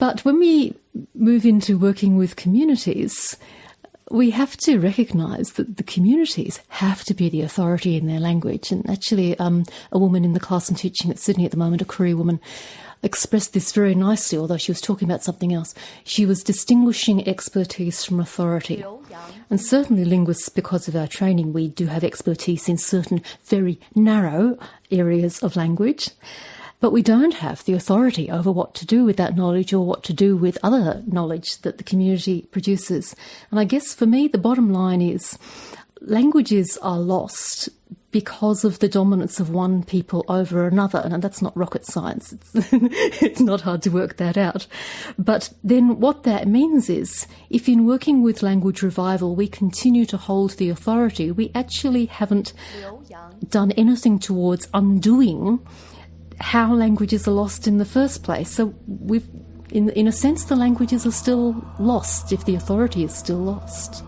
But when we move into working with communities, we have to recognise that the communities have to be the authority in their language. And actually, a woman in the class I'm teaching at Sydney at the moment, a Korean woman, expressed this very nicely, although she was talking about something else. She was distinguishing expertise from authority. And certainly linguists, because of our training, we do have expertise in certain very narrow areas of language. But we don't have the authority over what to do with that knowledge or what to do with other knowledge that the community produces. And I guess for me, the bottom line is languages are lost because of the dominance of one people over another. And that's not rocket science. It's not hard to work that out. But then what that means is, if in working with language revival we continue to hold the authority, we actually haven't done anything towards undoing how languages are lost in the first place. So in a sense, the languages are still lost if the authority is still lost.